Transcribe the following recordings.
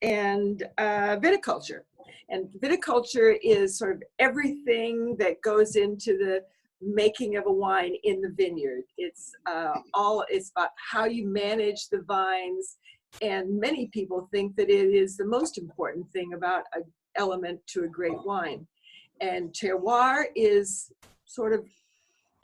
and viticulture. And viticulture is sort of everything that goes into the making of a wine in the vineyard. It's about how you manage the vines, and many people think that it is the most important thing about an element to a great wine. And terroir is sort of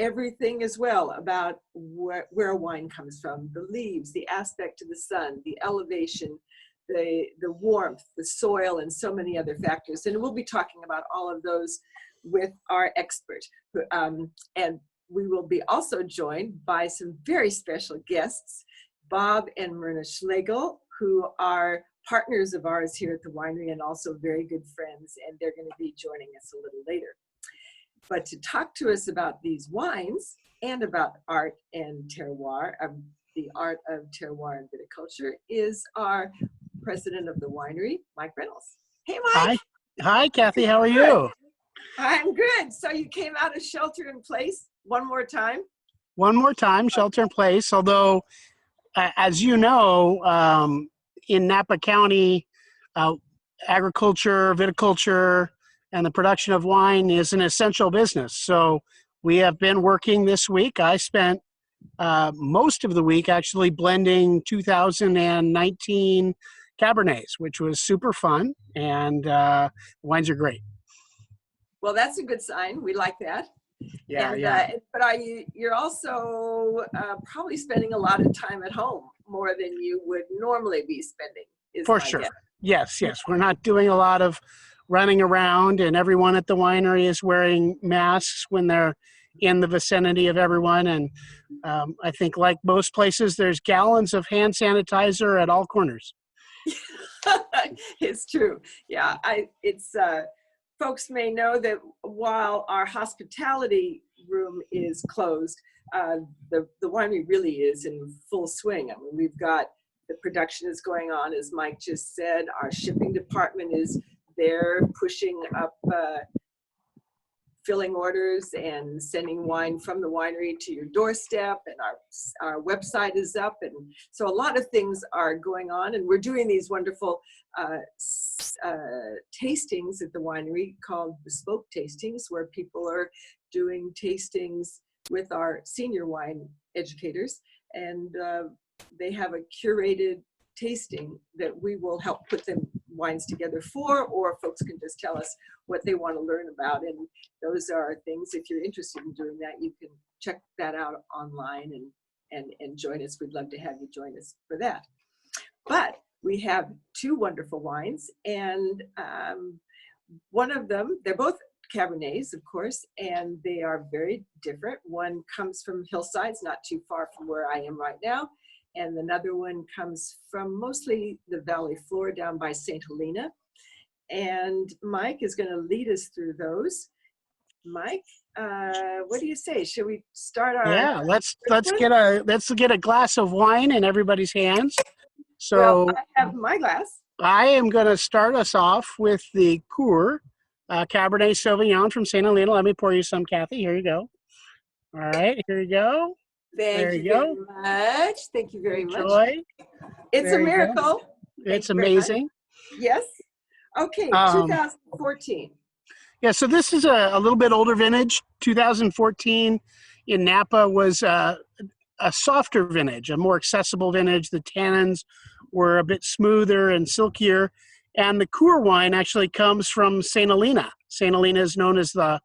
everything as well about where a wine comes from, the leaves, the aspect of the sun, the elevation, the warmth, the soil, and so many other factors. And we'll be talking about all of those with our expert. And we will be also joined by some very special guests, Bob and Myrna Schlegel, who are partners of ours here at the winery and also very good friends, and they're going to be joining us a little later. But to talk to us about these wines and about art and terroir, the art of terroir and viticulture, is our president of the winery, Mike Reynolds. Hey, Mike. Hi, Kathy. How are you? I'm good. So you came out of shelter in place one more time? One more time, shelter in place. Although, as you know, in Napa County, agriculture, viticulture, and the production of wine is an essential business. So we have been working this week. I spent most of the week actually blending 2019 Cabernets, which was super fun, and wines are great. Well, that's a good sign. We like that. Yeah, and, yeah. But you're also probably spending a lot of time at home, more than you would normally be spending. For sure. Guess. Yes. We're not doing a lot of running around, and everyone at the winery is wearing masks when they're in the vicinity of everyone. And I think, like most places, there's gallons of hand sanitizer at all corners. It's true. Yeah. Folks may know that while our hospitality room is closed, the winery really is in full swing. I mean, we've got the production is going on, as Mike just said. Our shipping department is there pushing up, filling orders and sending wine from the winery to your doorstep, and our website is up, and so a lot of things are going on, and we're doing these wonderful tastings at the winery called bespoke tastings, where people are doing tastings with our senior wine educators, and they have a curated tasting that we will help put them wines together for, or folks can just tell us what they want to learn about. And those are things, if you're interested in doing that, you can check that out online and join us. We'd love to have you join us for that. But we have two wonderful wines, and one of them, they're both Cabernets, of course, and they are very different. One comes from hillsides not too far from where I am right now, and another one comes from mostly the valley floor down by Santolina. And Mike is going to lead us through those. Mike, what do you say? Should we start our? Yeah, let's get a glass of wine in everybody's hands. So well, I have my glass. I am going to start us off with the Coeur Cabernet Sauvignon from Santolina. Let me pour you some, Kathy. Here you go. All right, here you go. Thank you very much. Thank you very much. It's a miracle. It's amazing. Yes. Okay, 2014. Yeah, so this is a little bit older vintage. 2014 in Napa was a softer vintage, a more accessible vintage. The tannins were a bit smoother and silkier. And the Coeur wine actually comes from Santolina. Santolina is known as the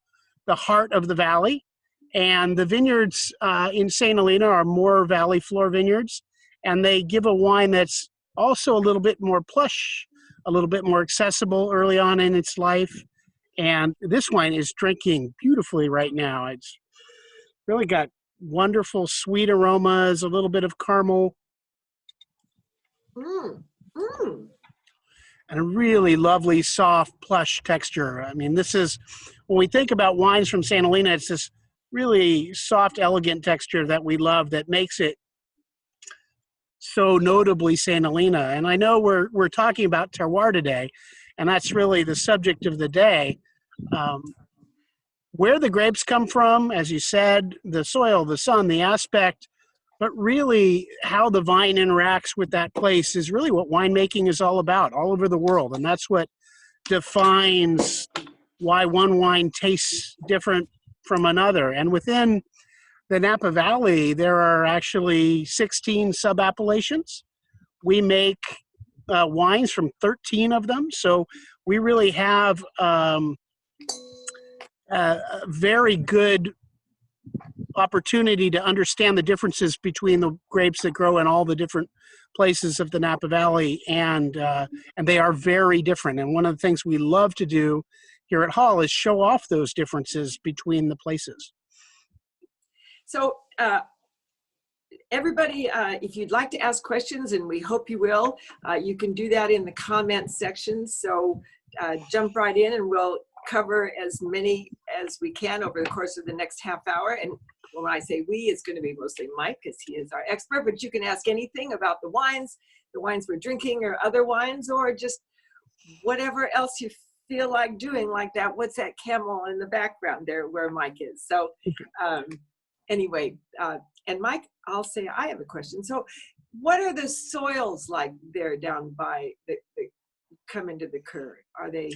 heart of the valley. And the vineyards in Santolina are more valley floor vineyards. And they give a wine that's also a little bit more plush, a little bit more accessible early on in its life. And this wine is drinking beautifully right now. It's really got wonderful sweet aromas, a little bit of caramel. And a really lovely, soft, plush texture. I mean, this is, when we think about wines from Santolina, it's this really soft, elegant texture that we love that makes it so notably Santolina. And I know we're talking about terroir today, and that's really the subject of the day. Where the grapes come from, as you said, the soil, the sun, the aspect but really how the vine interacts with that place is really what winemaking is all about all over the world. And that's what defines why one wine tastes different from another. And within the Napa Valley, there are actually 16 sub-appellations. We make wines from 13 of them. So we really have a very good opportunity to understand the differences between the grapes that grow in all the different places of the Napa Valley, and they are very different. And one of the things we love to do here at Hall is show off those differences between the places. So everybody, if you'd like to ask questions, and we hope you will, you can do that in the comments section. So jump right in and we'll cover as many as we can over the course of the next half hour. And when I say we, it's going to be mostly Mike because he is our expert, but you can ask anything about the wines we're drinking, or other wines, or just whatever else you feel like doing, like that. What's that camel in the background there where Mike is? So anyway, and Mike, I'll say I have a question. So what are the soils like there down by that come into the Coeur? Are they?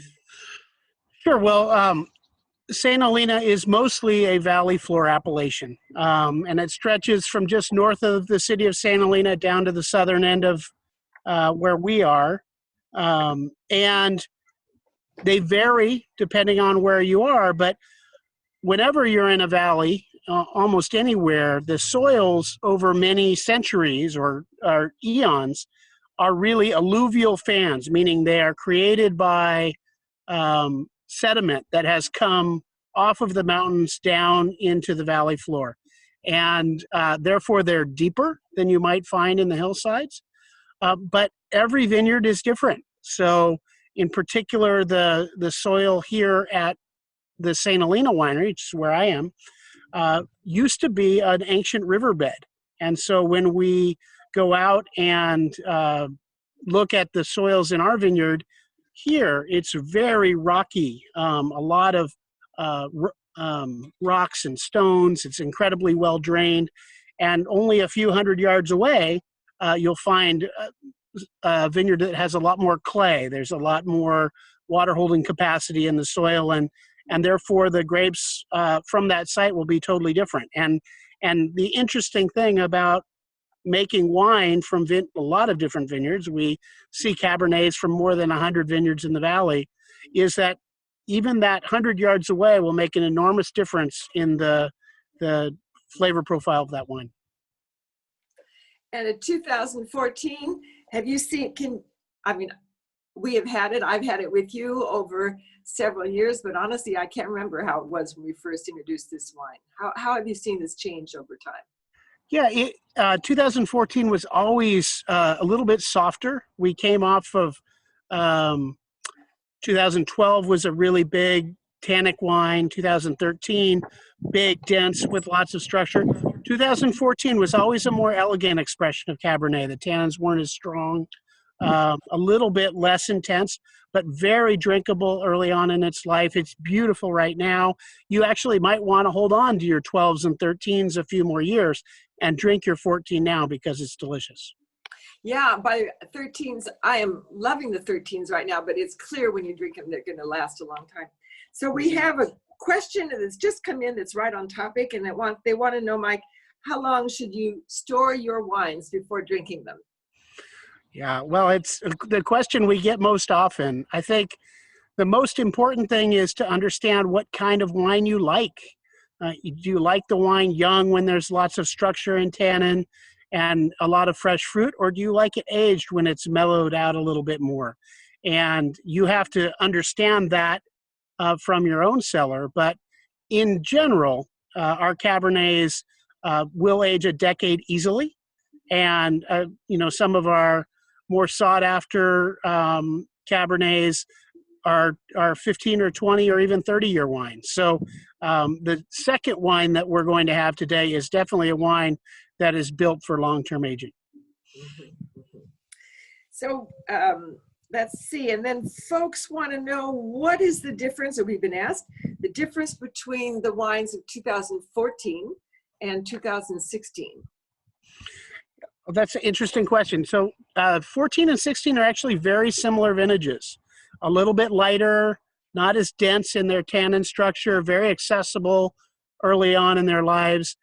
Sure. Well, Santolina is mostly a valley floor appellation, and it stretches from just north of the city of Santolina down to the southern end of where we are. And they vary depending on where you are, but whenever you're in a valley, almost anywhere, the soils over many centuries or eons are really alluvial fans, meaning they are created by sediment that has come off of the mountains down into the valley floor. And therefore they're deeper than you might find in the hillsides. But every vineyard is different. So in particular, the soil here at the Santolina Winery, which is where I am, used to be an ancient riverbed. And so when we go out and look at the soils in our vineyard here, it's very rocky, a lot of rocks and stones. It's incredibly well drained. And only a few hundred yards away, you'll find a vineyard that has a lot more clay. There's a lot more water holding capacity in the soil, and therefore the grapes from that site will be totally different. And the interesting thing about making wine from a lot of different vineyards, we see Cabernets from more than 100 vineyards in the valley, is that even that 100 yards away will make an enormous difference in the flavor profile of that wine. And in 2014, have you seen, we have had it, I've had it with you over several years, but honestly, I can't remember how it was when we first introduced this wine. How have you seen this change over time? Yeah, 2014 was always a little bit softer. We came off of 2012 was a really big tannic wine. 2013, big, dense with lots of structure. 2014 was always a more elegant expression of Cabernet. The tannins weren't as strong, a little bit less intense, but very drinkable early on in its life. It's beautiful right now. You actually might want to hold on to your 12s and 13s a few more years and drink your 14 now because it's delicious. Yeah, by 13s, I am loving the 13s right now, but it's clear when you drink them, they're going to last a long time. So we have a question that's just come in that's right on topic, and they want to know, Mike, how long should you store your wines before drinking them? Yeah, well, it's the question we get most often. I think the most important thing is to understand what kind of wine you like. Do you like the wine young when there's lots of structure and tannin and a lot of fresh fruit, or do you like it aged when it's mellowed out a little bit more? And you have to understand that from your own cellar. But in general, our Cabernets will age a decade easily. And, some of our more sought after Cabernets are 15 or 20 or even 30-year wines. So the second wine that we're going to have today is definitely a wine that is built for long-term aging. So let's see. And then folks want to know, what is the difference, or we've been asked, the difference between the wines of 2014 and 2016? Well, that's an interesting question. So 14 and 16 are actually very similar vintages. A little bit lighter, not as dense in their tannin structure, very accessible early on in their lives.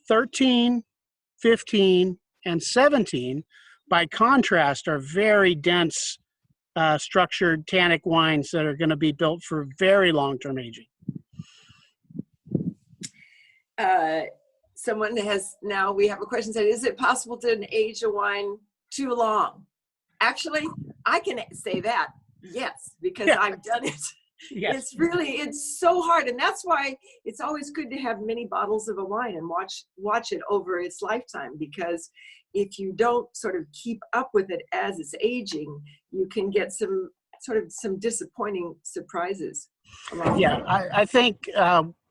13, 15, and 17, by contrast, are very dense, structured tannic wines that are going to be built for very long-term aging. Someone has, now we have a question, said, is it possible to age a wine too long? Actually, I can say that, yes, because I've done it. Yes. It's so hard. And that's why it's always good to have many bottles of a wine and watch it over its lifetime, because if you don't sort of keep up with it as it's aging, you can get some disappointing surprises. Yeah, I think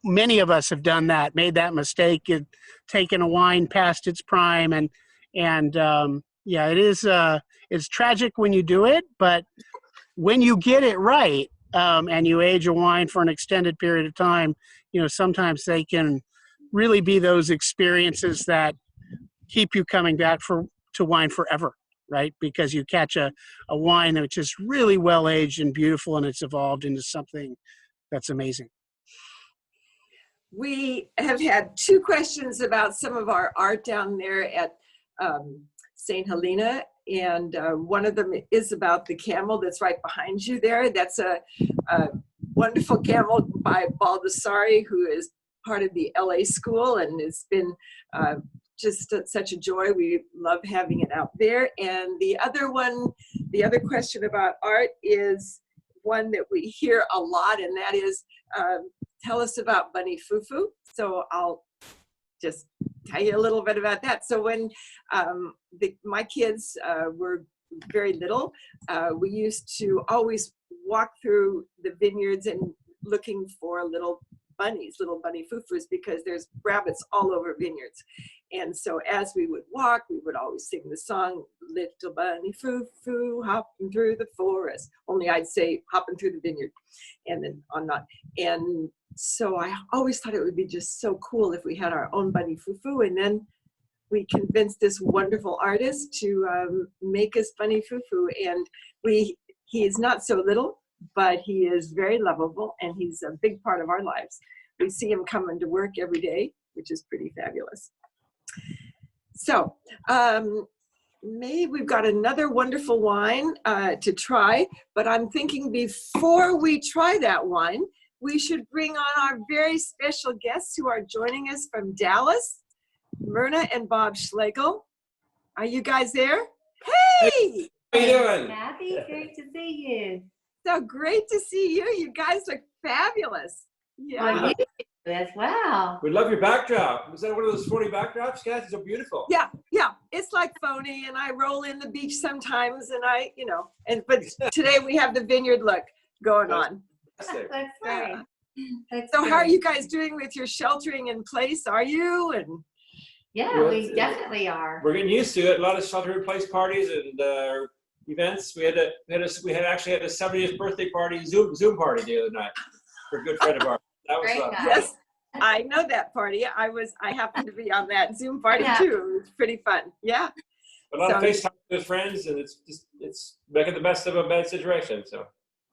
many of us have done that, made that mistake of taking a wine past its prime, and yeah, it is it's tragic when you do it, but when you get it right, and you age a wine for an extended period of time, sometimes they can really be those experiences that keep you coming back to wine forever, right? Because you catch a wine which is really well aged and beautiful, and it's evolved into something that's amazing. We have had 2 questions about some of our art down there at St. Helena, and one of them is about the camel that's right behind you there. That's a wonderful camel by Baldessari, who is part of the LA school, and it's been just such a joy. We love having it out there. And the other question about art is one that we hear a lot, and that is, tell us about Bunny Fufu. So I'll just tell you a little bit about that. So when my kids were very little, we used to always walk through the vineyards and looking for little bunny fufus, because there's rabbits all over vineyards. And so as we would walk, we would always sing the song, little bunny fufu hopping through the forest. Only I'd say hopping through the vineyard, and then on that. And so I always thought it would be just so cool if we had our own bunny fufu. And then we convinced this wonderful artist to make us bunny fufu. And he is not so little, but he is very lovable, and he's a big part of our lives. We see him coming to work every day, which is pretty fabulous. So maybe we've got another wonderful wine to try, but I'm thinking before we try that wine, we should bring on our very special guests who are joining us from Dallas, Myrna and Bob Schlegel. Are you guys there? Hey! How you doing? Kathy, great to see you. So great to see you. You guys look fabulous. Yeah. Well, you as well. We love your backdrop. Is that one of those phony backdrops, guys? It's so beautiful. Yeah. It's like phony, and I roll in the beach sometimes, and but today we have the vineyard look going on. That's right. So how are you guys doing with your sheltering in place? Are you? And yeah, we definitely are. We're getting used to it. A lot of shelter-in-place parties and events. We actually had a 70th birthday party, Zoom party the other night for a good friend of ours. That was fun. Nice. Yes, I know that party. I happened to be on that Zoom party too. It was pretty fun. Yeah. A lot of FaceTime with friends, and it's making the best of a bad situation. So.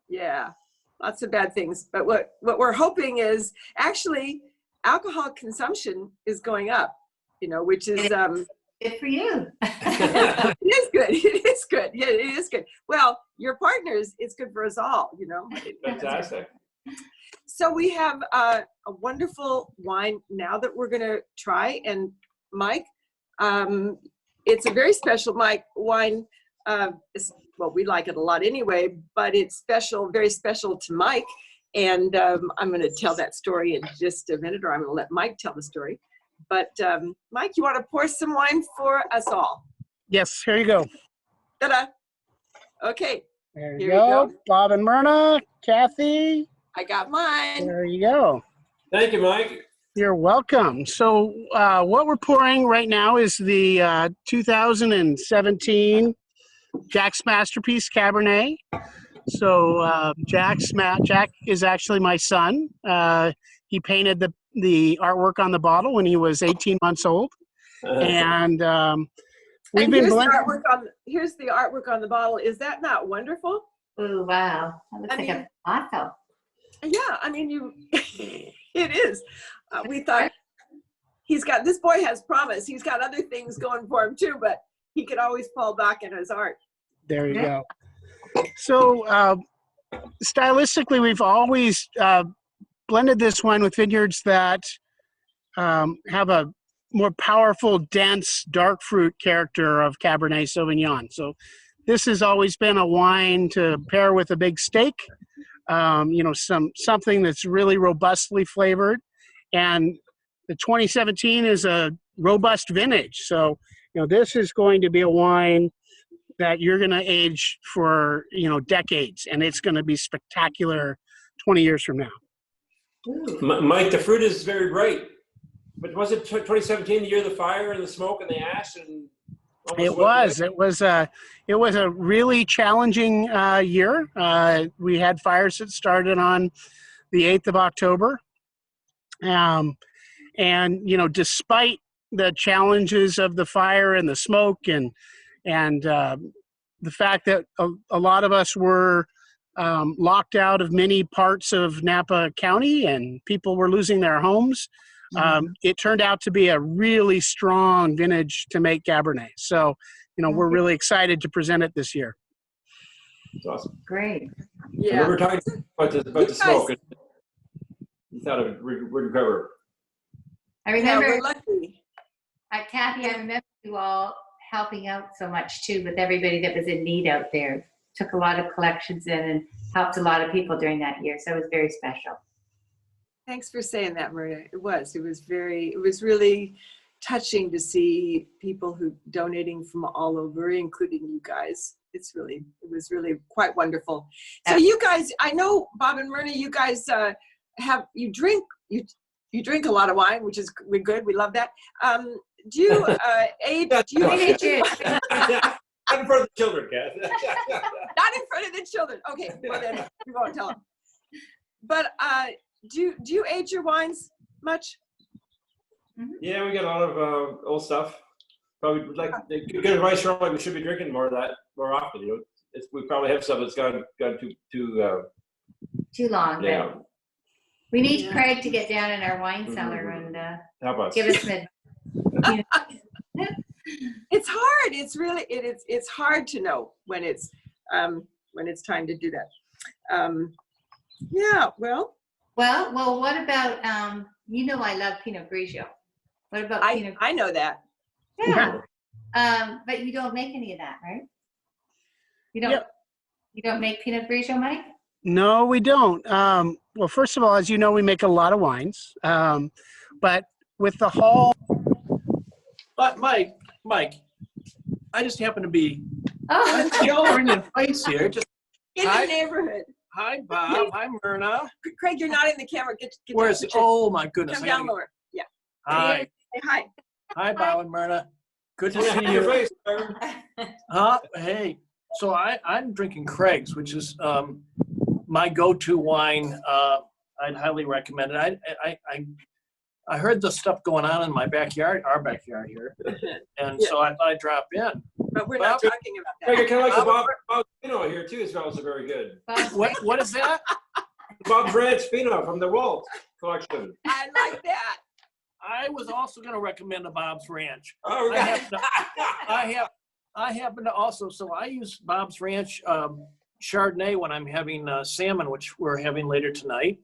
Yeah, lots of bad things. But what we're hoping is actually alcohol consumption is going up. Which is good for you. It is good. It is good. Yeah, it is good. Well, your partners, it's good for us all. Fantastic. So we have a wonderful wine now that we're going to try. And Mike, it's a very special wine. We like it a lot anyway, but it's special, very special to Mike. And I'm going to tell that story in just a minute, or I'm going to let Mike tell the story. But Mike, you want to pour some wine for us all? Yes, here you go. Ta-da. Okay. There you go. Bob and Myrna, Kathy. I got mine. There you go. Thank you, Mike. You're welcome. So what we're pouring right now is the 2017 Jack's Masterpiece Cabernet. So Jack is actually my son. He painted the artwork on the bottle when he was 18 months old. And we've And been here's the artwork on the bottle. Is that not wonderful? Oh, wow. That looks like a bottle. Yeah, I mean, it is. We thought this boy has promise. He's got other things going for him too, but he could always fall back in his art. There you go. So stylistically, we've always blended this wine with vineyards that have a more powerful, dense, dark fruit character of Cabernet Sauvignon. So this has always been a wine to pair with a big steak, something that's really robustly flavored. And the 2017 is a robust vintage. So, this is going to be a wine that you're going to age for, decades, and it's going to be spectacular 20 years from now. Mike, the fruit is very bright. But was it 2017, the year of the fire and the smoke and the ash? And it was a really challenging year. We had fires that started on the 8th of October. And, despite the challenges of the fire and the smoke and the fact that a lot of us were locked out of many parts of Napa County and people were losing their homes, it turned out to be a really strong vintage to make Cabernet. So, we're really excited to present it this year. That's awesome. Great. Yeah. We were talking about the smoke. You thought it would recover. I remember, we're lucky. Kathy, I remember you all helping out so much too with everybody that was in need out there. Took a lot of collections in and helped a lot of people during that year. So it was very special. Thanks for saying that, Maria. It was really touching to see people who donating from all over, including you guys. It was really quite wonderful. So you guys, I know Bob and Myrna, you guys you drink a lot of wine, which is good. We love that. Do you age? Not in front of the children, Kath. Not in front of the children. Okay, well then we won't tell them. But do you age your wines much? Yeah, we got a lot of old stuff. Probably good advice from we should be drinking more of that more often. We probably have some that's gone too long. Yeah. We need Craig to get down in our wine cellar and give us mid. It's hard. It's really it's hard to know when it's time to do that. Yeah. Well. What about I love Pinot Grigio. What about Pinot? I know that. Yeah. But you don't make any of that, right? You don't. Yep. You don't make Pinot Grigio, Mike? No, we don't. Well, first of all, as you know, we make a lot of wines. But with the whole. But Mike, I just happen to be. Oh. Y'all are in the place here. Just In the neighborhood. Hi, Bob. Hi, Myrna. Craig, you're not in the camera. Get Where's down, oh my goodness. come down lower. Yeah. Hi. Say hi. Hi, Bob and Myrna. Good to see you. Hey. So I'm drinking Craig's, which is my go-to wine. I'd highly recommend it. I heard the stuff going on in my backyard, our backyard here, and so I thought I'd drop in. But we're not talking about that. I kind of like the Bob Pinot here too. Is also very good. What is that? Bob's Ranch Pinot from the Walt collection. I like that. I was also going to recommend a Bob's Ranch. Oh, I happen to also, so I use Bob's Ranch Chardonnay when I'm having salmon, which we're having later tonight.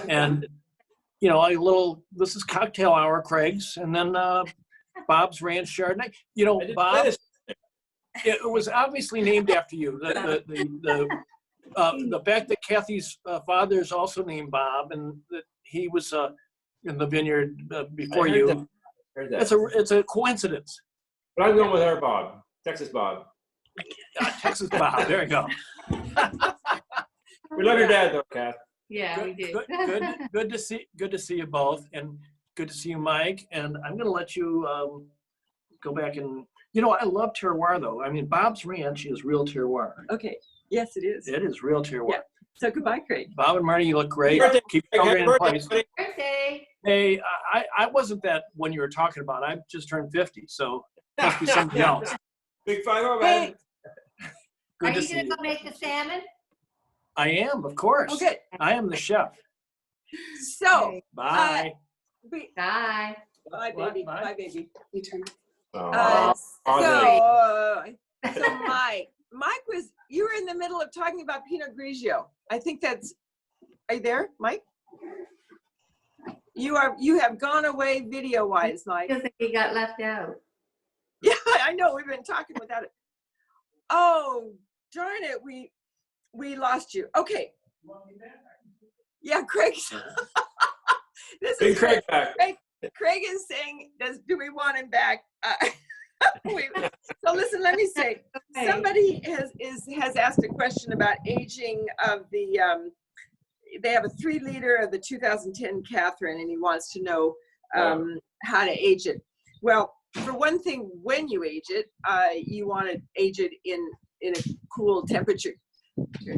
And, this is cocktail hour, Craig's, and then Bob's Ranch Chardonnay. Bob, it was obviously named after you. The fact that Kathy's father is also named Bob and that he was in the vineyard before you. It's a coincidence. But I'm going with our Bob, Texas Bob. Texas Bob. There you go. We love your dad, though, Kath. Yeah, we do. Good to see you both, and good to see you, Mike. And I'm going to let you go back and I love terroir though. I mean, Bob's Ranch is real terroir. Okay. Yes, it is. It is real terroir. Yeah. So goodbye, Craig. Bob and Marty, you look great. Keep your in place. Birthday. Hey, I wasn't that when you were talking about. I just turned 50, so must be somebody else. Big 5-0, man. Good Are to you see gonna you. go make the salmon? I am, of course. Oh, good. I am the chef. So, Bye. Bye. bye, What? baby. Bye? Bye, baby. You turn. Uh, Audrey. so Mike you were in the middle of talking about Pinot Grigio. I think that's, are you there, Mike? You have gone away video-wise, Mike. Feels like he got left out. Yeah, I know, we've been talking without it. Oh, darn it, we lost you. Okay. Yeah, Craig's. This Big is Craig back. Craig is saying, do we want him back? So listen, let me say, Okay. somebody has asked a question about aging of the, they have a 3-liter of the 2010 Kathryn, and he wants to know how to age it. Well, for one thing, when you age it, you want to age it in a cool temperature.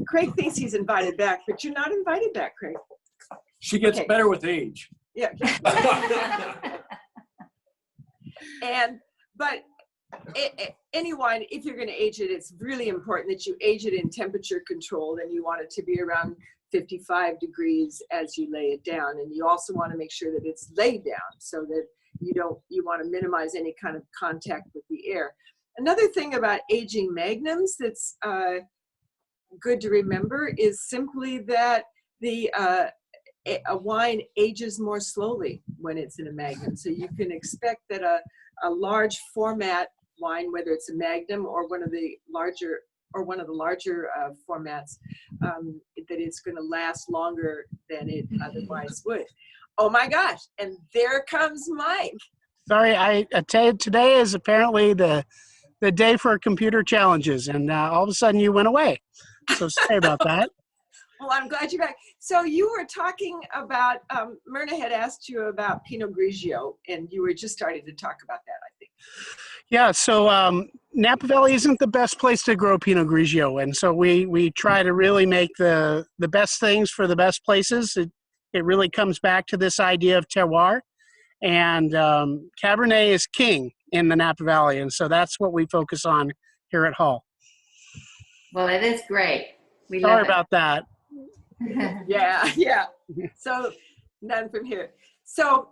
Craig thinks he's invited back, but you're not invited back, Craig. She gets Okay. better with age. Yeah. But any wine, if you're going to age it, it's really important that you age it in temperature controlled, and you want it to be around 55 degrees as you lay it down. And you also want to make sure that it's laid down so that you want to minimize any kind of contact with the air. Another thing about aging magnums that's good to remember is simply that a wine ages more slowly when it's in a magnum. So you can expect that a large format wine, whether it's a magnum or one of the larger formats, that it's going to last longer than it otherwise would. Oh my gosh! And there comes Mike. Sorry, I tell you, today is apparently the day for computer challenges, and all of a sudden you went away. So sorry about that. Well, I'm glad you're back. So you were talking about, Myrna had asked you about Pinot Grigio, and you were just starting to talk about that, I think. Yeah, so Napa Valley isn't the best place to grow Pinot Grigio, and so we try to really make the best things for the best places. It really comes back to this idea of terroir, and Cabernet is king in the Napa Valley, and so that's what we focus on here at Hull. Well, it is great. We Sorry love about that. it. Yeah. So none from here. So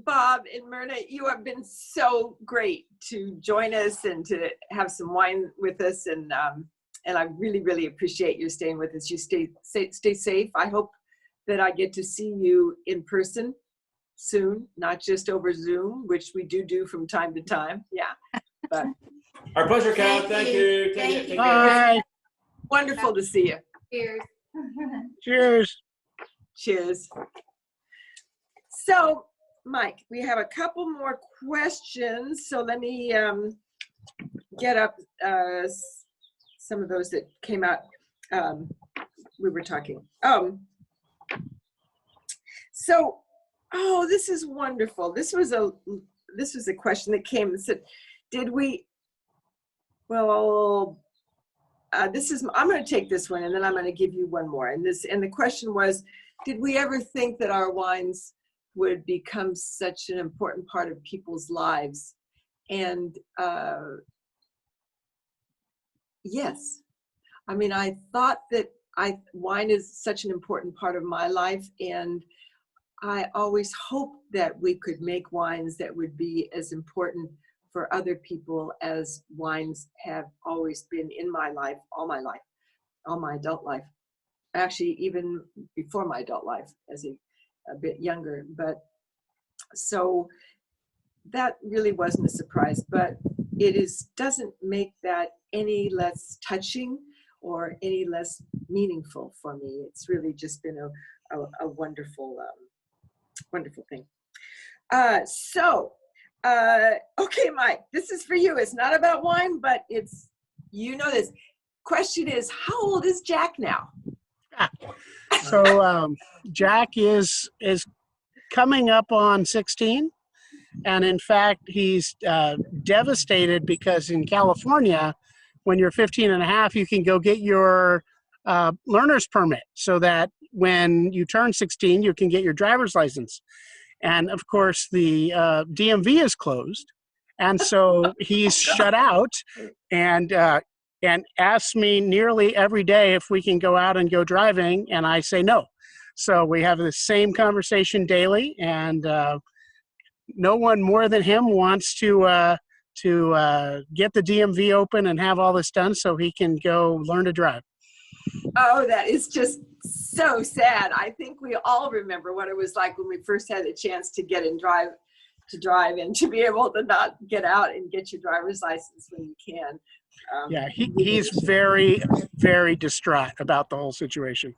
Bob and Myrna, you have been so great to join us and to have some wine with us, and I really, really appreciate you staying with us. You stay safe. I hope that I get to see you in person soon, not just over Zoom, which we do from time to time. Yeah. But Our pleasure, Cal. Thank Thank you. you. Thank Take you. care. Bye. wonderful to see you. Cheers. Cheers. Cheers. So, Mike, we have a couple more questions. So let me get up some of those that came out. We were talking. So, this is wonderful. This was a question that came and said, did we? Well, I'm going to take this one, and then I'm going to give you one more. And the question was, did we ever think that our wines would become such an important part of people's lives? And yes. I mean, I thought that wine is such an important part of my life, and I always hoped that we could make wines that would be as important for other people as wines have always been in my life, all my adult life. Actually, even before my adult life, as a bit younger. But so that really wasn't a surprise, but doesn't make that any less touching or any less meaningful for me. It's really just been a wonderful, wonderful thing. Okay, Mike, this is for you. It's not about wine, but it's, this. Question is, how old is Jack now? So Jack is coming up on 16, and in fact, he's devastated because in California, when you're 15 and a half, you can go get your learner's permit so that when you turn 16, you can get your driver's license. And of course, the DMV is closed. And so he's shut out and asks me nearly every day if we can go out and go driving. And I say no. So we have the same conversation daily. And no one more than him wants to get the DMV open and have all this done so he can go learn to drive. Oh, that is just so sad. I think we all remember what it was like when we first had a chance to get and drive and to be able to not get out and get your driver's license when you can. Yeah, he's very, very distraught about the whole situation.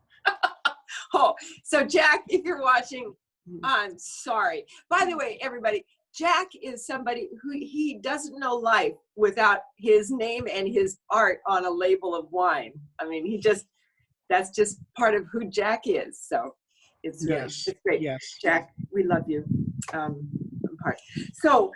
Oh, so Jack, if you're watching, I'm sorry. By the way, everybody, Jack is somebody who he doesn't know life without his name and his art on a label of wine. I mean, that's just part of who Jack is. So it's really, Yes. it's great. Yes. Jack, we love you. Part. So,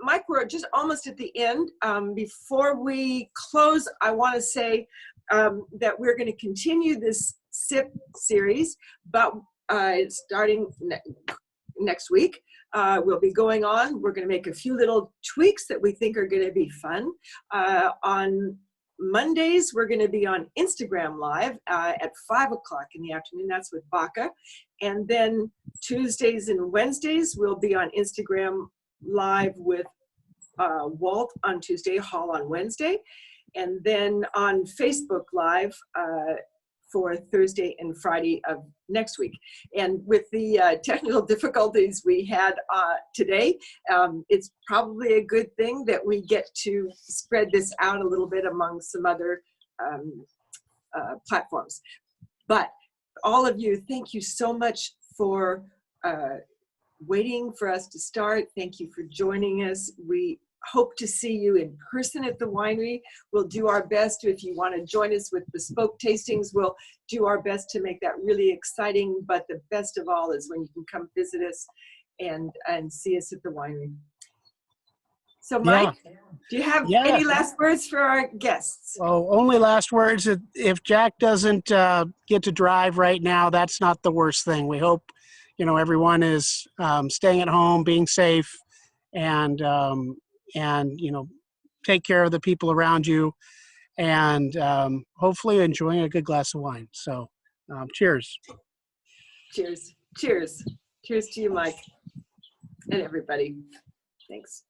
Mike, we're just almost at the end. Before we close, I want to say that we're going to continue this SiP series, but starting next week, we'll be going on. We're going to make a few little tweaks that we think are going to be fun. On Mondays, we're going to be on Instagram Live at 5 o'clock in the afternoon. That's with Baca. And then Tuesdays and Wednesdays, we'll be on Instagram Live with Walt on Tuesday, Hall on Wednesday. And then on Facebook Live for Thursday and Friday of next week. And with the technical difficulties we had today, it's probably a good thing that we get to spread this out a little bit among some other platforms. But all of you, thank you so much for waiting for us to start. Thank you for joining us. We hope to see you in person at the winery. We'll do our best to, if you want to join us with bespoke tastings, we'll do our best to make that really exciting. But the best of all is when you can come visit us and see us at the winery. So Mike, do you have any last words for our guests? Oh, only last words. If Jack doesn't get to drive right now, that's not the worst thing. We hope, everyone is staying at home, being safe, and take care of the people around you, and hopefully enjoying a good glass of wine. So, cheers. Cheers. Cheers. Cheers to you, Mike, and everybody. Thanks.